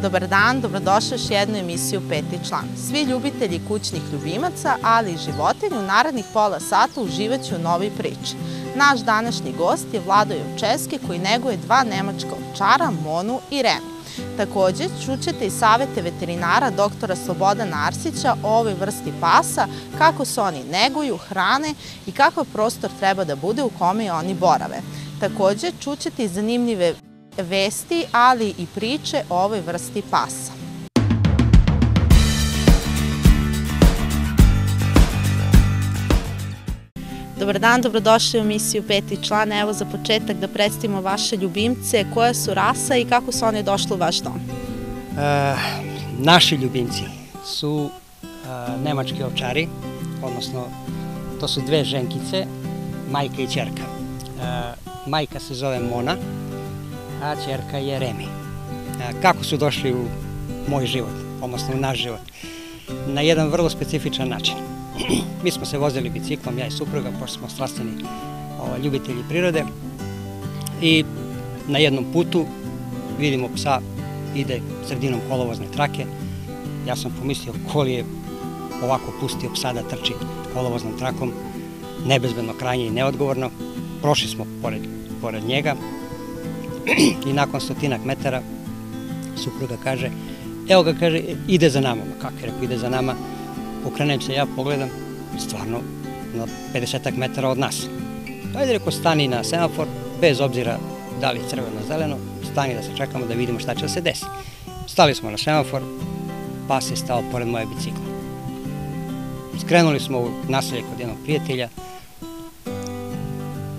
Dobar dan, dobrodošli još jednu emisiju Peti član. Svi ljubitelji kućnih ljubimaca, ali i životinja u narednih pola sata uživaće u novoj priči. Naš današnji gost je Vlado Jovčevski koji neguje dva nemačka ovčara, Monu i Remi. Također čućete i savete veterinara doktora Slobodana Arsića o ovoj vrsti pasa, kako se oni neguju, hrane i kakav prostor treba da bude u kome oni borave. Također čućete i zanimljive vesti, ali i priče o ovoj vrsti pasa. Dobar dan, dobrodošli u emisiju Peti član. Evo za početak da predstavimo vaše ljubimce, koja su rasa i kako su oni došli u vaš dom. Naši ljubimci su nemački ovčari, odnosno to su dve ženkice, majka i ćerka. Majka se zove Mona, a ćerka je Remi. Kako su došli u moj život, odnosno u naš život? Na jedan vrlo specifičan način. Mi smo se vozili biciklom, ja i supruga, pošto smo strastveni ljubitelji prirode, i na jednom putu vidimo psa, ide sredinom kolovozne trake. Ja sam pomislio ko li je ovako pustio psa da trči kolovoznom trakom, nebezbedno, krajnje i neodgovorno. Prošli smo pored njega i nakon 100 metara supruga kaže, evo ga, kaže, ide za nama. Kako je rekao, ide za nama? Okrenem se, ja pogledam, stvarno na 50 metara od nas. Ajde, rekao, stani na semafor, bez obzira da li je crveno, zeleno, stani da se čekamo da vidimo šta će da se desi. Stali smo na semafor, pas je stao pored moje bicikla. Skrenuli smo u naselje kod jednog prijatelja,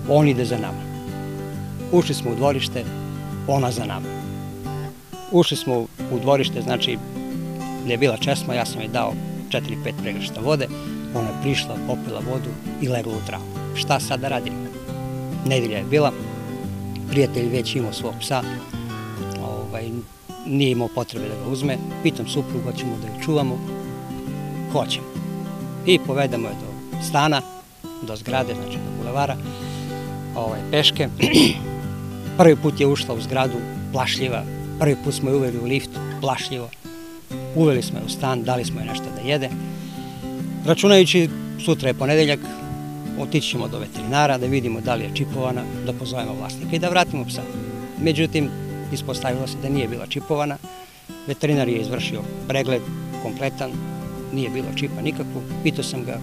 on ide za nama. Ušli smo u dvorište, ona za nama. Ušli smo u dvorište, znači gdje je bila česma, ja sam joj dao 4-5 pregršta vode, ona je prišla, popila vodu i legla u travu. Šta sad da radimo? Nedelja je bila, prijatelj već imao svog psa, nije imao potrebe da ga uzme. Pitam suprugu, hoćemo da je čuvamo? Hoćemo. I povedemo je do stana, do zgrade, znači do bulevara, peške. Prvi put je ušla u zgradu, plašljiva. Prvi put smo je uveli u lift, plašljivo. Uveli smo je u stan, dali smo je nešto da jede. Računajući, sutra je ponedeljak, otići ćemo do veterinara da vidimo da li je čipovana, da pozovemo vlasnika i da vratimo psa. Međutim, ispostavilo se da nije bila čipovana. Veterinar je izvršio pregled kompletan, nije bilo čipa nikakvu. Pitao sam ga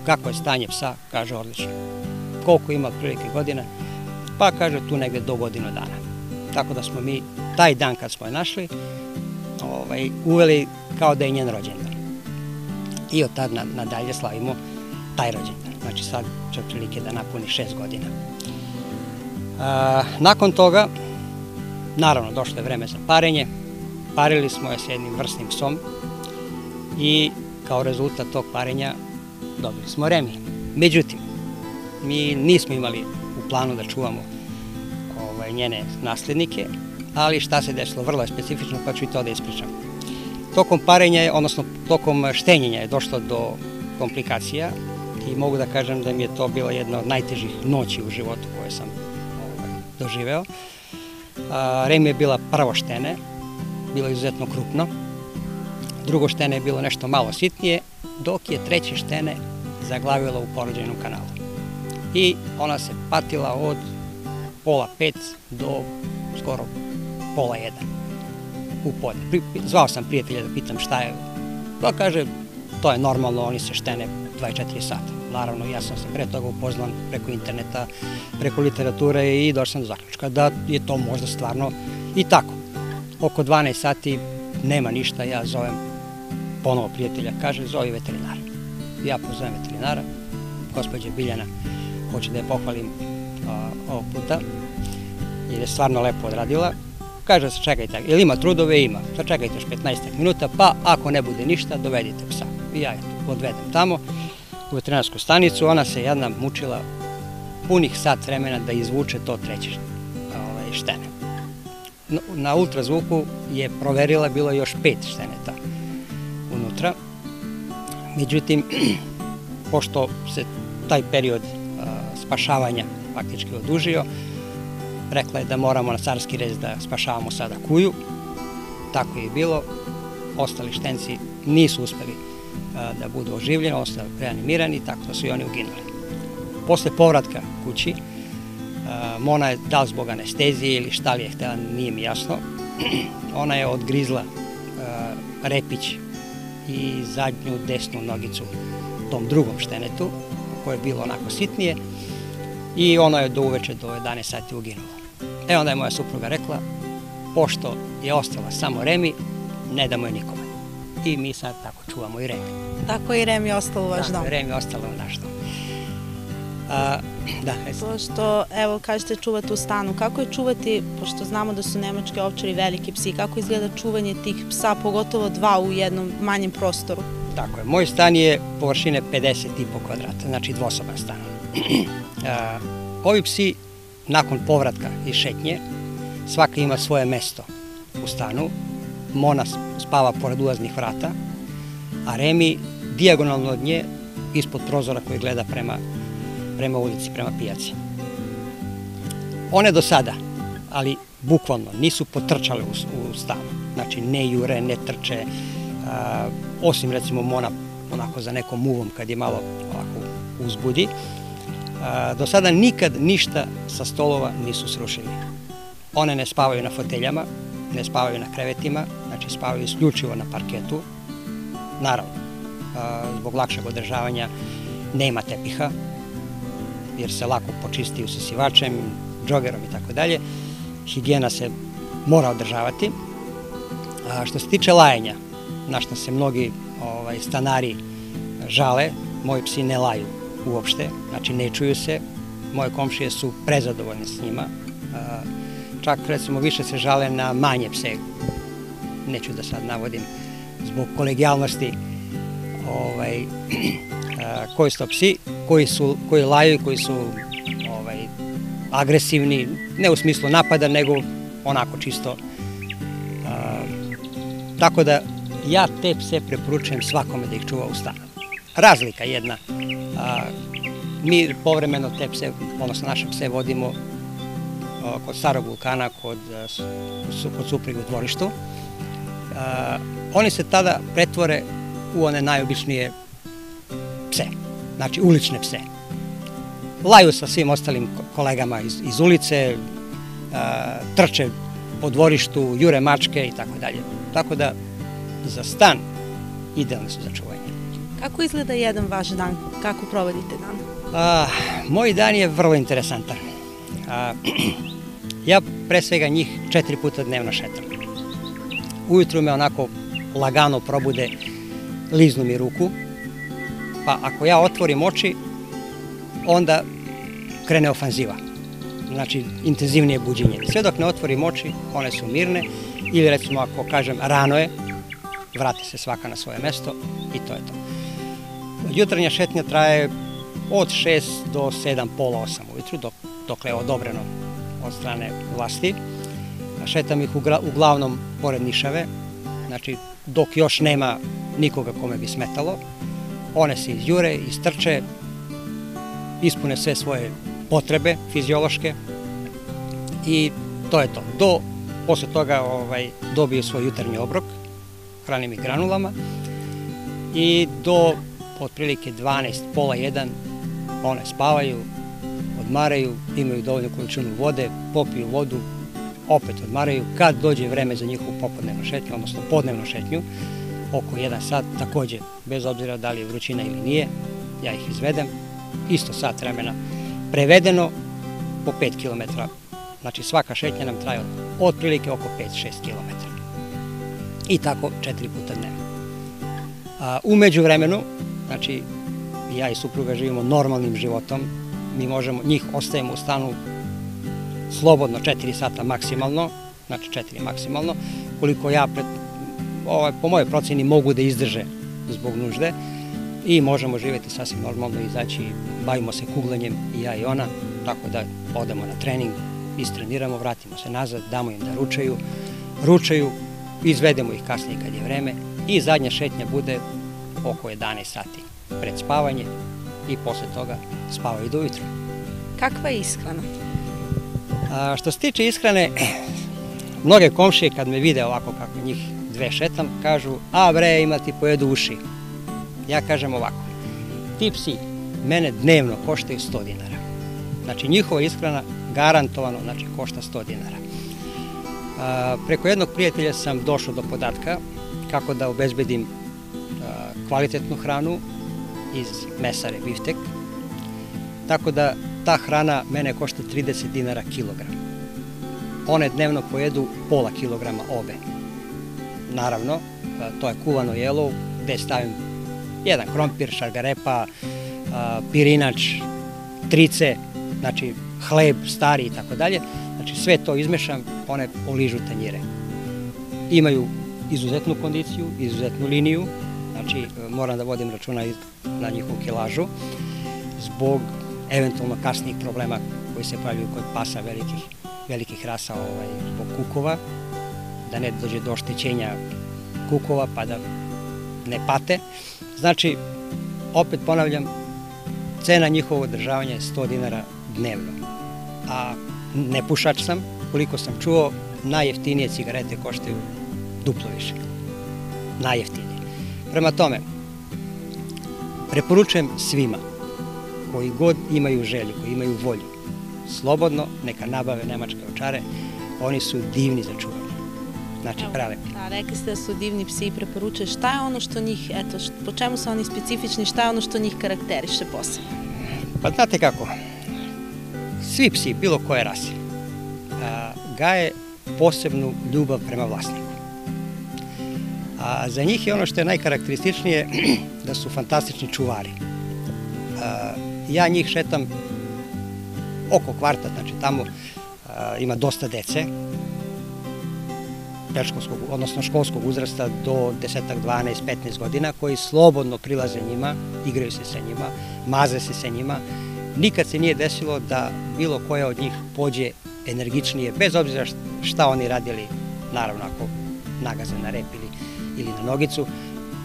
kako je stanje psa, kaže odlično. Koliko ima otprilike godina? Pa kaže tu negde do godinu dana. Tako da smo mi taj dan kad smo je našli uveli kao da je njen rođendan. I od tada nadalje slavimo taj rođendan. Znači sad će otprilike da napuni 6 godina. Nakon toga, naravno, došlo je vreme za parenje. Parili smo je s jednim vrsnim psom i kao rezultat tog parenja dobili smo Remi. Međutim, mi nismo imali u planu da čuvamo njene naslednike, ali šta se desilo, vrlo je specifično, pa ću i to da ispričam. Tokom parenja, odnosno tokom štenjenja je došlo do komplikacija i mogu da kažem da mi je to bila jedna od najtežih noći u životu koje sam doživeo. Remi je bila prvo štene, bilo je izuzetno krupno, drugo štene je bilo nešto malo sitnije, dok je treće štene zaglavilo u porođajnom kanalu. I ona se patila od 4:30 do skoro 1:30 u podne. Zvao sam prijatelja da pitam šta je. Pa kaže, to je normalno, oni se štene 24 sata. Naravno, ja sam se pre toga upoznan preko interneta, preko literature i došao sam do zaključka da je to možda stvarno i tako. Oko 12 sati nema ništa, ja zovem ponovo prijatelja, kaže, zovi veterinara. Ja pozovem veterinara, gospođa Biljana, hoće da je pohvalim ovog puta, jer je stvarno lepo odradila. Kaže se, čekajte, ili ima trudove? Ima. Sačekajte još 15 minuta, pa ako ne bude ništa, dovedite psa. I ja je odvedem tamo u veterinarsku stanicu, ona se jedna mučila punih sat vremena da izvuče to treće štene. Na ultrazvuku je proverila, bilo je još 5 šteneta unutra. Međutim, pošto se taj period spašavanja faktički odužio, rekla je da moramo na carski rez da spašavamo sada kuju tako je bilo. Ostali štenci nisu uspeli da budu oživljeni, ostali reanimirani, tako da su i oni uginuli. Posle povratka kući, Mona je, da li zbog anestezije ili šta li je htela, nije mi jasno, ona je odgrizla repić i zadnju desnu nogicu tom drugom štenetu, koje je bilo onako sitnije, i ono je do uveče, do 11 sati uginulo. Onda je moja supruga rekla, pošto je ostala samo Remi, ne damo je nikome. I mi sad tako čuvamo i Remi. Tako i Remi je ostalo u vaš dom? Tako, Remi je ostalo u naš dom. To što, evo, kažete čuvate u stanu, kako je čuvati, pošto znamo da su nemačke ovčari veliki psi, kako izgleda čuvanje tih psa, pogotovo dva u jednom manjem prostoru? Tako je, moj stan je površine 50,5 kvadrata, znači dvosoban stan. Ovi psi, nakon povratka iz šetnje, svaka ima svoje mesto u stanu. Mona spava pored ulaznih vrata, a Remi dijagonalno od nje, ispod prozora koji gleda prema ulici, prema pijaci. One do sada, ali bukvalno, nisu potrčale u stanu. Znači, ne jure, ne trče, osim recimo Mona onako za nekom muvom kad je malo ovako uzbudi. Do sada nikad ništa sa stolova nisu srušili. One ne spavaju na foteljama, ne spavaju na krevetima, znači spavaju isključivo na parketu. Naravno, zbog lakšeg održavanja nema tepiha, jer se lako počisti usisivačem, džogerom i tako dalje. Higijena se mora održavati. Što se tiče lajanja, na što se mnogi stanari žale, moji psi ne laju uopšte, znači ne čuju se. Moje komšije su prezadovoljne s njima. Čak, recimo, više se žale na manje pse. Neću da sad navodim zbog kolegijalnosti koji su to psi, koji laju i koji su agresivni, ne u smislu napada, nego onako čisto. Tako da ja te pse preporučujem svakome da ih čuva u stanu. Razlika jedna, mi povremeno te pse, odnosno naše pse vodimo kod Starog vulkana, kod supruge u dvorištu. Oni se tada pretvore u one najobičnije pse, znači ulične pse. Laju sa svim ostalim kolegama iz ulice, trče po dvorištu, jure mačke i tako dalje. Tako da za stan idealni su za čuvanje. Kako izgleda jedan vaš dan? Kako provodite dan? Moj dan je vrlo interesantan. Ja pre svega njih 4 puta dnevno šetam. Ujutru me onako lagano probude, liznu mi ruku, pa ako ja otvorim oči, onda krene ofanziva. Znači, intenzivnije buđenje. Sve dok ne otvorim oči, one su mirne, ili recimo ako kažem rano je, vrati se svaka na svoje mesto i to je to. Jutarnja šetnja traje od 6 do 7, pola 8 ujutru, dokle je odobreno od strane vlasti. Šetam ih uglavnom pored nišave, znači dok još nema nikoga kome bi smetalo. One se izjure, istrče, ispune sve svoje potrebe fiziološke i to je to. Posle toga dobiju svoj jutarnji obrok, hranim ih granulama i do otprilike 12, pola 1 one spavaju, odmaraju, imaju dovoljnu količinu vode, popiju vodu, opet odmaraju. Kad dođe vreme za njihovu popodnevnu šetnju, odnosno podnevnu šetnju, oko 1 sat, takođe, bez obzira da li je vrućina ili nije, ja ih izvedem, isto sat vremena prevedeno po 5 km. Znači svaka šetnja nam traje otprilike oko 5-6 km. I tako 4 puta dnevno. Umeđu vremenu, znači ja i supruga živimo normalnim životom, mi možemo, njih ostajemo u stanu slobodno 4 sata maksimalno, znači 4 maksimalno, koliko ja po mojoj proceni mogu da izdrže zbog nužde i možemo živjeti sasvim normalno, izaći, bavimo se kuglanjem i ja i ona, tako da odemo na trening, istreniramo, vratimo se nazad, damo im da ručaju, izvedemo ih kasnije kad je vreme i zadnja šetnja bude oko 11 sati pred spavanje i posle toga spavaju do ujutru. Kakva je ishrana? Što se tiče ishrane, Mnoge komšije kad me vide ovako kako njih dve šetam, kažu, a bre, ima ti pojedu uši. Ja kažem ovako, ti psi mene dnevno koštaju 100 dinara. Znači njihova ishrana garantovano košta 100 dinara. Preko jednog prijatelja sam došao do podatka kako da obezbedim kvalitetnu hranu iz mesare biftek, tako da ta hrana mene košta 30 dinara kilogram. One dnevno pojedu pola kilograma obe. Naravno, to je kuvano jelo gde stavim jedan krompir, šargarepa, pirinač, trice, znači hleb stari i tako dalje. Znači sve to izmešam, one poližu tanjire. Imaju izuzetnu kondiciju, izuzetnu liniju, znači moram da vodim računa na njihovu kilažu zbog eventualno kasnijih problema koji se pojavljuju kod pasa velikih rasa zbog kukova, da ne dođe do oštećenja kukova pa da ne pate. Znači, opet ponavljam, cena njihovog održavanja je 100 dinara dnevno. A nepušač sam, koliko sam čuo, najjeftinije cigarete koštaju duplo više. Najjeftinije. Prema tome, preporučujem svima koji god imaju želju, koji imaju volju, slobodno neka nabave nemačke ovčare, oni su divni za čuvanje. Znači, prelepi. Rekli ste da su divni psi i preporučuje. Šta je ono što njih, po čemu su oni specifični, šta je ono što njih karakteriše posebno? Pa znate kako, svi psi, bilo koje rase, gaje posebnu ljubav prema vlasniku. A za njih je ono što je najkarakterističnije da su fantastični čuvari. Ja njih šetam oko kvarta, znači tamo ima dosta dece, predškolskog, odnosno školskog uzrasta do 10, 12, 15 godina, koji slobodno prilaze njima, igraju se sa njima, maze se sa njima. Nikad se nije desilo da bilo koja od njih pođe energičnije, bez obzira šta oni radili, naravno ako nagaze na rep ili na nogicu,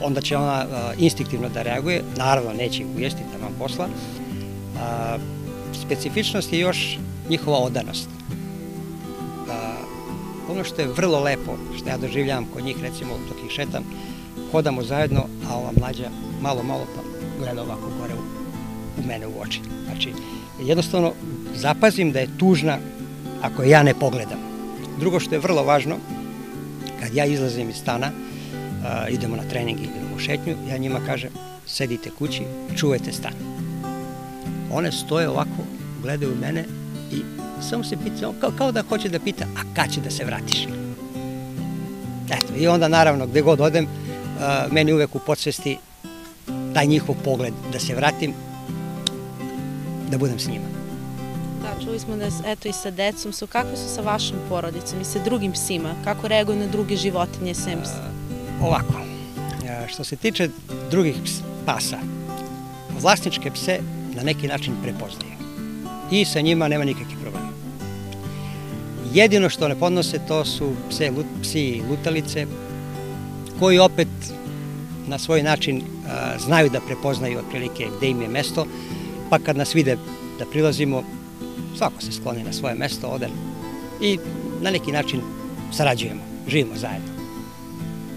onda će ona instinktivno da reaguje, naravno neće ih ujesti, da vam posla. Specifičnost je još njihova odanost. Ono što je vrlo lepo, što ja doživljavam kod njih, recimo dok ih šetam, hodamo zajedno, a ova mlađa malo pa gleda ovako gore u mene u oči. Znači, jednostavno zapazim da je tužna ako ja ne pogledam. Drugo što je vrlo važno, kad ja izlazim iz stana, idemo na trening ili idemo u šetnju, ja njima kažem, sedite kući, čuvajte stan. One stoje ovako, gledaju u mene i samo se pita, kao da hoće da pita, a kad će da se vratiš? Eto, i onda naravno, gde god odem, meni uvek u podsvesti taj njihov pogled, da se vratim, da budem s njima. Da, čuli smo da, eto, i sa decom su, kakve su sa vašom porodicom i sa drugim psima? Kako reaguju na druge životinje sem psa? Ovako, što se tiče drugih pasa, vlasničke pse na neki način prepoznaju i sa njima nema nikakvih problema. Jedino što ne podnose to su psi lutalice, koji opet na svoj način znaju da prepoznaju otprilike gde im je mesto, pa kad nas vide da prilazimo, svako se skloni na svoje mesto, ode i na neki način sarađujemo, živimo zajedno.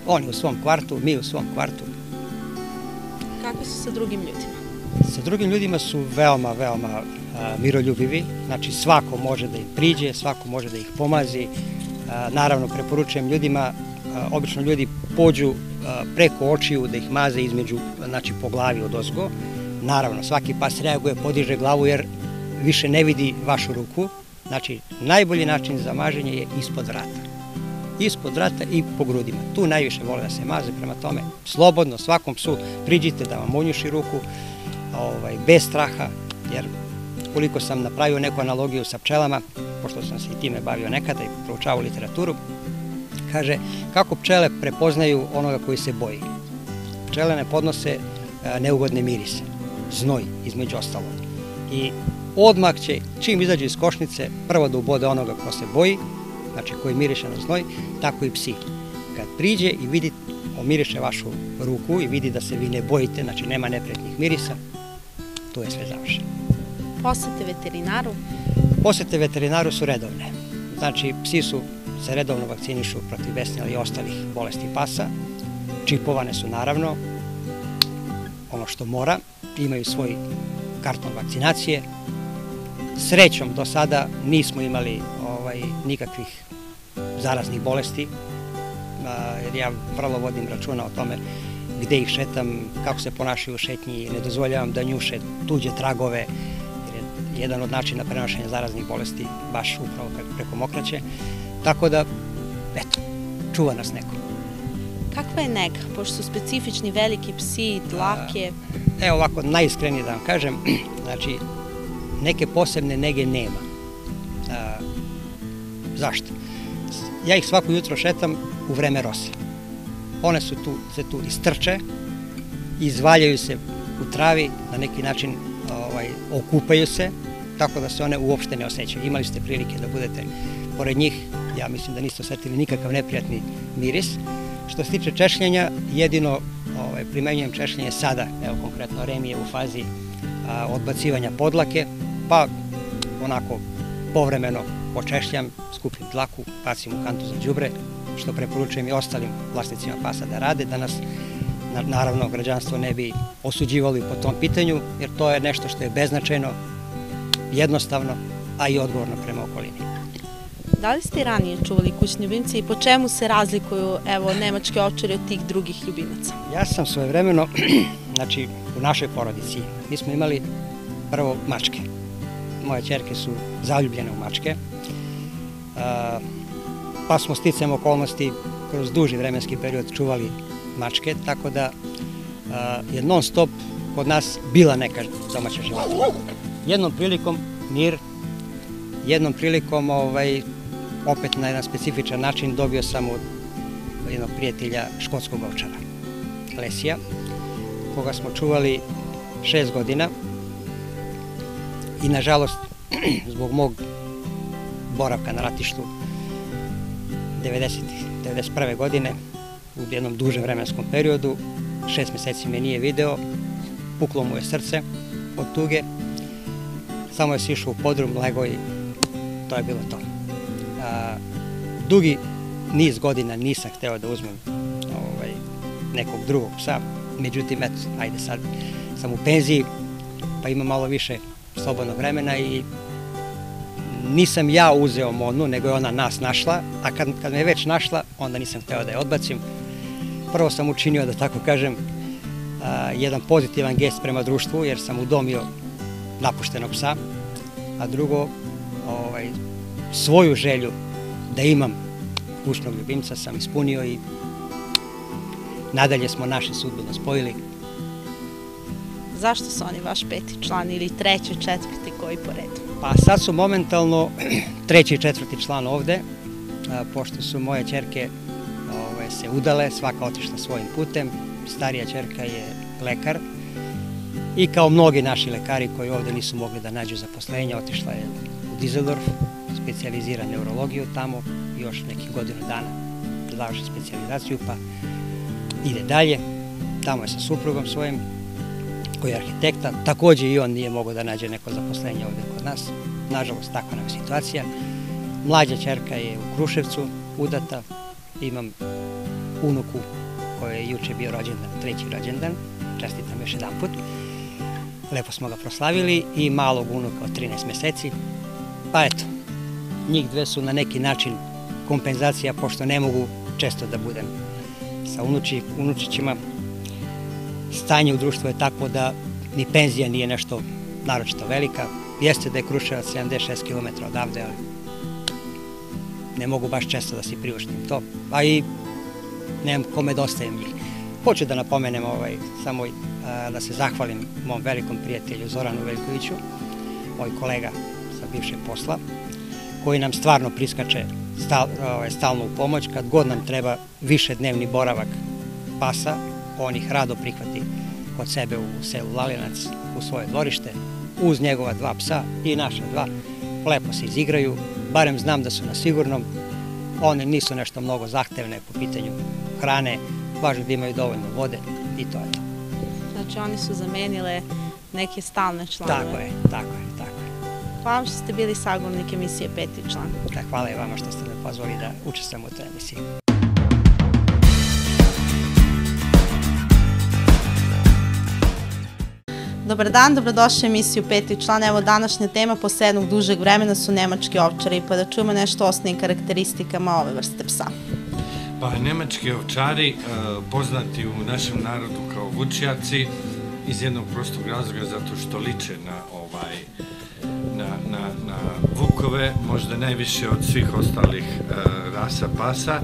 Oni u svom kvartu, mi u svom kvartu. Kakvi su sa drugim ljudima? Sa drugim ljudima su veoma miroljubivi, znači svako može da im priđe, svako može da ih pomazi. Naravno, preporučujem ljudima, obično ljudi pođu preko očiju da ih maze između, znači po glavi odozgo. Naravno, svaki pas reaguje, podiže glavu jer više ne vidi vašu ruku. Znači, najbolji način za maženje je ispod vrata. Ispod vrata i po grudima. Tu najviše vole da se maze, prema tome slobodno svakom psu priđite da vam unjuši ruku, bez straha, jer koliko sam napravio neku analogiju sa pčelama, pošto sam se i time bavio nekada i proučavao literaturu, kaže kako pčele prepoznaju onoga koji se boji. Pčele ne podnose neugodne mirise, znoj između ostalog. I odmah će, čim izađe iz košnice, prvo da ubode onoga ko se boji, znači koji miriše na znoj, tako i psi. Kad priđe i vidi, omiriše vašu ruku i vidi da se vi ne bojite, znači nema neprijatnih mirisa, tu je sve završeno. Posete veterinaru? Posete veterinaru su redovne. Znači, psi su se redovno vakcinišu protiv besne ili ostalih bolesti pasa. Čipovane su naravno, ono što mora, imaju svoj karton vakcinacije. Srećom do sada nismo imali nikakvih zaraznih bolesti, jer ja vrlo vodim računa o tome gde ih šetam, kako se ponašaju u šetnji, ne dozvoljavam da njuše tuđe tragove, jer je jedan od načina prenošenja zaraznih bolesti baš upravo preko mokraće. Tako da, eto, čuva nas neko. Kakva je nega, pošto su specifični veliki psi, dlake? Evo ovako, najiskrenije da vam kažem, znači, neke posebne nege nema. Zašto? Ja ih svako jutro šetam u vreme rose. One se tu istrče, izvaljaju se u travi, na neki način okupaju se, tako da se one uopšte ne osjećaju. Imali ste prilike da budete pored njih, ja mislim da niste osetili nikakav neprijatni miris. Što se tiče češljenja, jedino primenjujem češljenje sada, evo konkretno Remi je u fazi odbacivanja podlake, pa onako povremeno počešljam, skupim dlaku, bacim u kantu za đubre, što preporučujem i ostalim vlasnicima pasa da rade, da nas naravno građanstvo ne bi osuđivali po tom pitanju, jer to je nešto što je beznačajno, jednostavno, a i odgovorno prema okolini. Da li ste ranije čuvali kućne ljubimce i po čemu se razlikuju nemačke ovčare od tih drugih ljubimaca? Ja sam svojevremeno, znači u našoj porodici, mi smo imali prvo mačke. Moje ćerke su zaljubljene u mačke, pa smo sticajem okolnosti kroz duži vremenski period čuvali mačke, tako da je non stop kod nas bila neka domaća životinja. Jednom prilikom mir, jednom prilikom opet na jedan specifičan način dobio sam od jednog prijatelja škotskog ovčara, Lesija, koga smo čuvali 6 godina i nažalost zbog mog boravka na ratištu 1991. godine u jednom dužem vremenskom periodu, 6 meseci me nije video, puklo mu je srce od tuge, samo je sišao u podrum, legao i to je bilo to. Dugi niz godina nisam hteo da uzmem nekog drugog psa, međutim, eto, ajde sad sam u penziji, pa imam malo više slobodnog vremena i nisam ja uzeo Monu, nego je ona nas našla, a kad me je već našla, onda nisam hteo da je odbacim. Prvo sam učinio, da tako kažem, jedan pozitivan gest prema društvu, jer sam udomio napuštenog psa, a drugo, svoju želju da imam kućnog ljubimca sam ispunio i nadalje smo naše sudbine spojili. Zašto su oni vaš peti član ili treći, četvrti, koji po redu? Pa sad su momentalno treći i četvrti član ovde, pošto su moje ćerke se udale, svaka otišla svojim putem, starija ćerka je lekar i kao mnogi naši lekari koji ovde nisu mogli da nađu zaposlenje, otišla je u Düsseldorf, specijalizira neurologiju tamo, još nekih godinu dana da završi specijalizaciju, pa ide dalje, tamo je sa suprugom svojim, koji je arhitekta, takođe i on nije mogao da nađe neko zaposlenje ovde kod nas, nažalost takva nam je situacija. Mlađa ćerka je u Kruševcu udata, imam unuku koja je juče bio rođendan, 3. rođendan, čestitam još jedan put, lepo smo ga proslavili i malog unuka od 13 meseci, pa eto, njih dve su na neki način kompenzacija, pošto ne mogu često da budem sa unučićima. Stanje u društvu je tako da ni penzija nije nešto naročito velika. Jeste da je Kruševac 76 km odavde, ali ne mogu baš često da si priuštim to. A i nemam kome da ostajem njih. Hoću da napomenem samo da se zahvalim mom velikom prijatelju Zoranu Veljkoviću, moj kolega sa bivšeg posla, koji nam stvarno priskače stalno u pomoć. Kad god nam treba višednevni boravak pasa, on ih rado prihvati kod sebe u selu Lalinac, u svoje dvorište, uz njegova 2 psa i naša 2, lepo se izigraju, barem znam da su na sigurnom, one nisu nešto mnogo zahtevne po pitanju hrane, važno da imaju dovoljno vode i to je to. Znači oni su zamenile neke stalne članove. Tako je. Hvala vam što ste bili sagovornik emisije Peti član. Hvala i vama što ste me pozvali da učestvujem u toj emisiji. Dobar dan, dobrodošli u emisiju Peti član. Evo, današnja tema posle jednog dužeg vremena su nemački ovčari, pa da čujemo nešto o osnovnim karakteristikama ove vrste psa. Pa, nemački ovčari, poznati u našem narodu kao vučjaci, iz jednog prostog razloga, zato što liče na vukove, možda najviše od svih ostalih rasa pasa,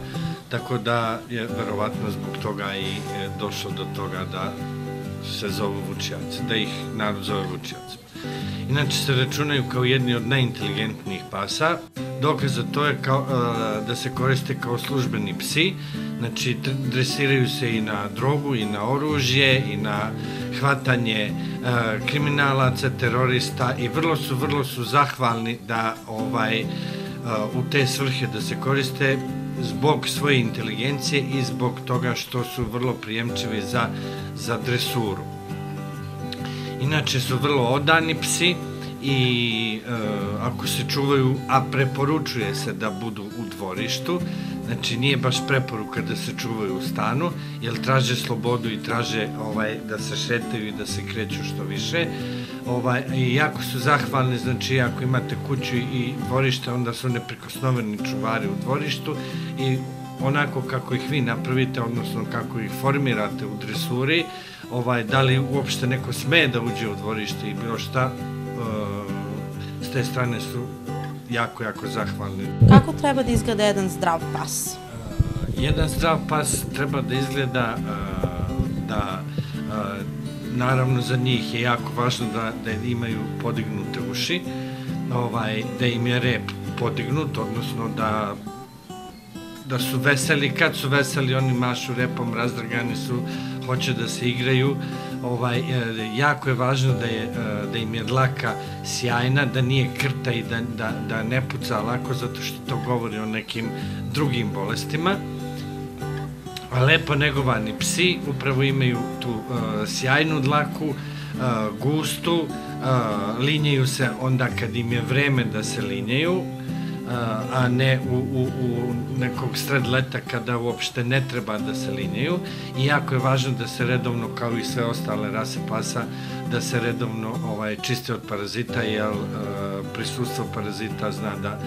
tako da je verovatno zbog toga i došlo do toga da se zovu vučjaci, da ih narod zove vučjaci. Inače se računaju kao jedni od najinteligentnijih pasa. Dokaz za to je da se koriste kao službeni psi, znači dresiraju se i na drogu, i na oružje, i na hvatanje kriminalaca, terorista i vrlo su zahvalni da u te svrhe da se koriste zbog svoje inteligencije i zbog toga što su vrlo prijemčivi za dresuru. Inače su vrlo odani psi i ako se čuvaju, a preporučuje se da budu u dvorištu, znači nije baš preporuka da se čuvaju u stanu, jer traže slobodu i traže da se šetaju i da se kreću što više. I jako su zahvalni, znači ako imate kuću i dvorište, onda su neprikosnoveni čuvari u dvorištu i onako kako ih vi napravite, odnosno kako ih formirate u dresuri, da li uopšte neko sme da uđe u dvorište i bilo šta, s te strane su jako zahvalni. Kako treba da izgleda jedan zdrav pas? Jedan zdrav pas treba da izgleda naravno za njih je jako važno da imaju podignute uši, da im je rep podignut, odnosno da su veseli. Kad su veseli, oni mašu repom, razdragani su, hoće da se igraju. Jako je važno da im je dlaka sjajna, da nije krta i da ne puca lako, zato što to govori o nekim drugim bolestima. Lepo negovani psi upravo imaju tu sjajnu dlaku, gustu, linjaju se onda kad im je vreme da se linjaju, a ne u nekog sred leta kada uopšte ne treba da se linjaju. I jako je važno da se redovno, kao i sve ostale rase pasa, da se redovno čiste od parazita, jer prisustvo parazita zna da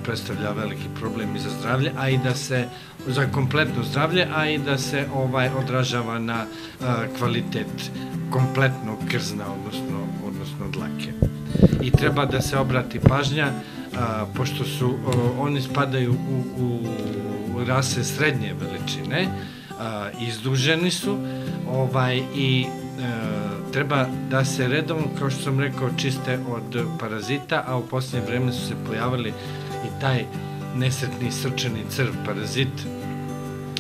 predstavlja veliki problem i za zdravlje, a i da se, za kompletno zdravlje, a i da se odražava na kvalitet kompletnog krzna, odnosno dlake. I treba da se obrati pažnja, pošto oni spadaju u rase srednje veličine, izduženi su i treba da se redovno, kao što sam rekao, čiste od parazita, a u posljednje vreme su se pojavili i taj nesretni srčani crv parazit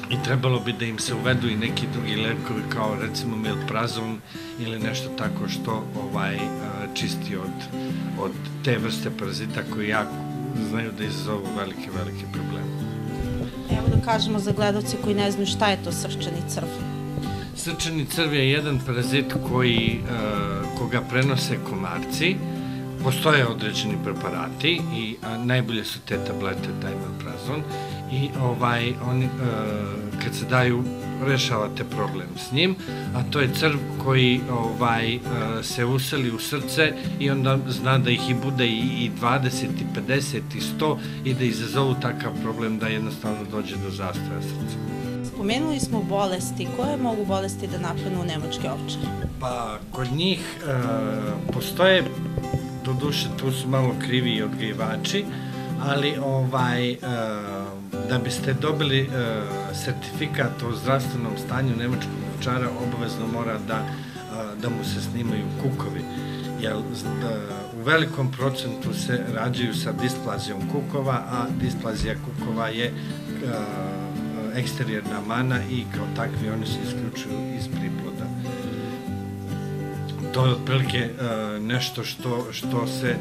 i trebalo bi da im se uvedu i neki drugi lekovi kao recimo milprazon ili nešto tako što čisti od te vrste parazita koji jako znaju da izazovu velike probleme. Evo da kažemo za gledalce koji ne znaju šta je to srčani crv. Srčani crv je jedan parazit koga prenose komarci. Postoje određeni preparati i najbolje su te tablete, taj milprazon, i kad se daju rešavate problem s njim, a to je crv koji se useli u srce i onda zna da ih i bude i 20, i 50, i 100 i da izazovu takav problem da jednostavno dođe do zastoja srca. Spomenuli smo bolesti. Koje mogu bolesti da napadnu nemačke ovčare? Pa, kod njih postoje, doduše tu su malo krivi i odgajivači, ali da biste dobili sertifikat o zdravstvenom stanju nemačkog ovčara, obavezno mora da mu se snimaju kukovi, jer u velikom procentu se rađaju sa displazijom kukova, a displazija kukova je eksterijerna mana i kao takvi oni se isključuju iz priploda. To je otprilike nešto što se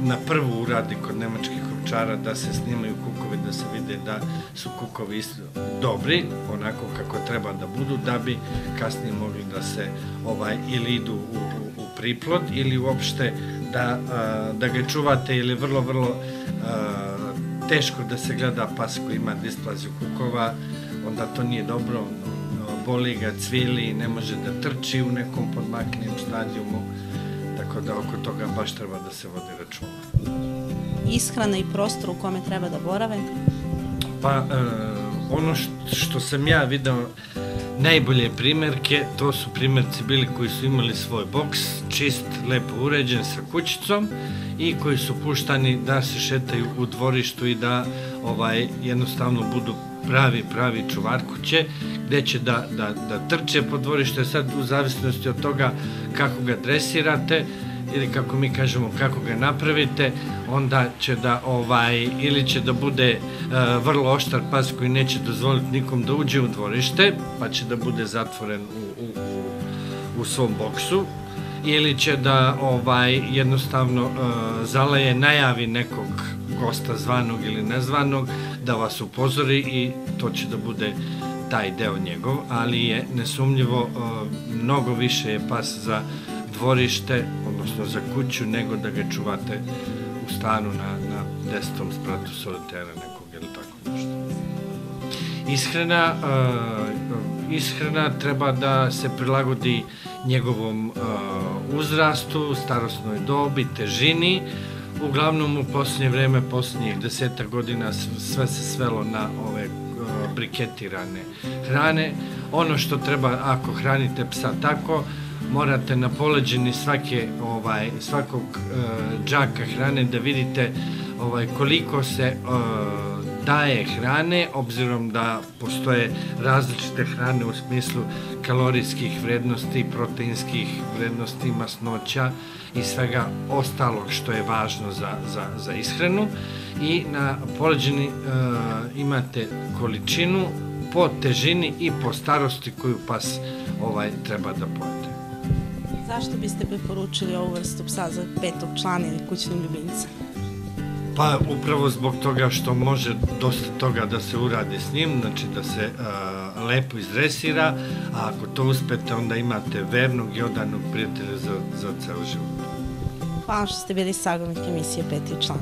na prvu uradi kod nemačkih ovčara, da se snimaju kukovi, da se vide da su kukovi dobri, onako kako treba da budu, da bi kasnije mogli da se ili idu u priplod ili uopšte da ga čuvate ili vrlo, vrlo teško da se gleda pas koji ima displaziju kukova, onda to nije dobro, boli ga, cvili, ne može da trči u nekom podmaknijem stadijumu, tako da oko toga baš treba da se vodi računa. Ishrana i prostor u kome treba da borave? Pa, ono što sam ja video, najbolje primerke, to su primerci bili koji su imali svoj boks, čist, lepo uređen sa kućicom i koji su puštani da se šetaju u dvorištu i da jednostavno budu pravi čuvar kuće, gde će da trče po dvorištu. Sad u zavisnosti od toga kako ga dresirate ili kako mi kažemo kako ga napravite, onda će da ili će da bude vrlo oštar pas koji neće dozvoliti nikom da uđe u dvorište, pa će da bude zatvoren u svom boksu, ili će da jednostavno zalaje, najavi nekog gosta zvanog ili nezvanog, da vas upozori i to će da bude taj deo njegov, ali je nesumnjivo mnogo više je pas za dvorište, odnosno za kuću, nego da ga čuvate u stanu na 10. spratu solitera nekog ili tako nešto. Ishrana treba da se prilagodi njegovom uzrastu, starosnoj dobi, težini. Uglavnom u posljednje vreme, posljednjih 10 godina sve se svelo na ove briketirane hrane. Ono što treba, ako hranite psa tako, morate na poleđini svakog džaka hrane da vidite koliko se daje hrane, obzirom da postoje različite hrane u smislu kalorijskih vrednosti, proteinskih vrednosti, masnoća i svega ostalog što je važno za ishranu. I na poleđini imate količinu po težini i po starosti koju pas treba da pojede. Zašto biste preporučili ovu vrstu psa za 5. člana ili kućnog ljubimca? Pa upravo zbog toga što može dosta toga da se uradi s njim, znači da se lepo izdresira, a ako to uspete onda imate vernog i odanog prijatelja za ceo život. Hvala što ste bili sagovornik emisije 5. član.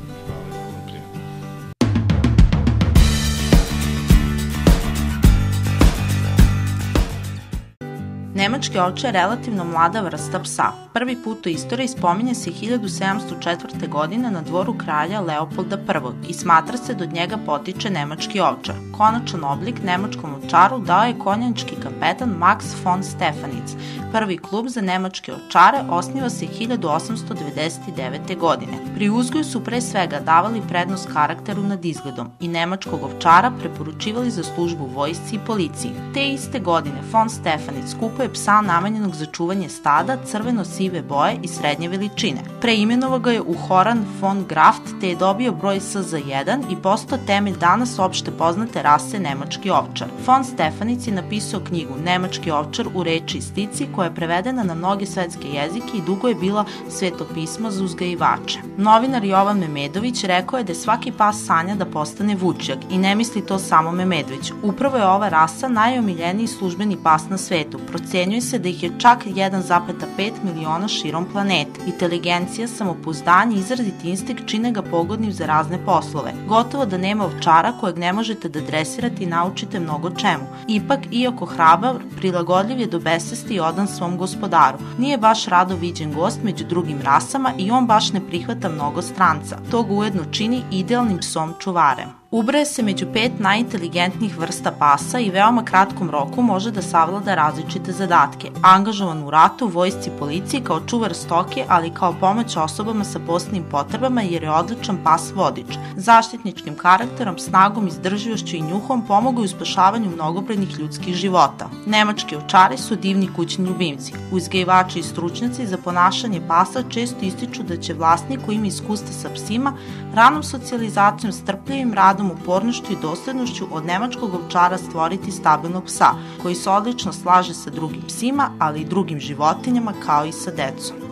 Nemački ovče je relativno mlada vrsta psa. Prvi put u istoriji spominje se 1704. godine na dvoru kralja Leopolda I i smatra se da od njega potiče nemački ovčar. Konačan oblik nemačkom ovčaru dao je konjački kapetan Max von Stefanitz. Prvi klub za nemačke ovčare osniva se 1899. godine. Pri uzgoju su pre svega davali prednost karakteru nad izgledom i nemačkog ovčara preporučivali za službu u vojsci i policiji. Te iste godine von Stefanitz kupuje psa namenjenog za čuvanje stada crveno-sive boje i srednje veličine. Preimenovao ga je u Horan von Graft te je dobio broj SZ1 i postao temelj danas opšte poznate rase nemački ovčar. Von Stefanitz je napisao knjigu Nemački ovčar u reči i stici koja je prevedena na mnoge svetske jezike i dugo je bila sveto pismo za uzgajivače. Novinar Jovan Memedović rekao je da svaki pas sanja da postane vučjak i ne misli to samo Memedović. Upravo je ova rasa najomiljeniji službeni pas na svetu. Procenjuje se da ih je čak 1,5 miliona širom planete. Inteligencija, samopouzdanje i izraziti instinkt čine ga pogodnim za razne poslove. Gotovo da nema ovčara kojeg ne možete da dresirate i naučite mnogo čemu. Ipak, iako hrabar, prilagodljiv je do besvesti i odan svom gospodaru. Nije baš rado viđen gost među drugim rasama i on baš ne prihvata mnogo stranca. To ga ujedno čini idealnim psom čuvarem. Ubraje se među 5 najinteligentnijih vrsta pasa i veoma kratkom roku može da savlada različite zadatke. Angažovan u ratu, vojsci, policiji kao čuvar stoke, ali kao pomoć osobama sa posebnim potrebama jer je odličan pas vodič. Zaštitničkim karakterom, snagom, izdržljivošću i njuhom pomogao u spašavanju mnogobrojnih ljudskih života. Nemački ovčari su divni kućni ljubimci. Uzgajivači i stručnjaci za ponašanje pasa često ističu da će vlasnik koji ima iskustva sa psima ranom socijalizacijom, strpljivim radom, upornošću i doslednošću od nemačkog ovčara stvoriti stabilnog psa, koji se odlično slaže sa drugim psima, ali i drugim životinjama kao i sa decom.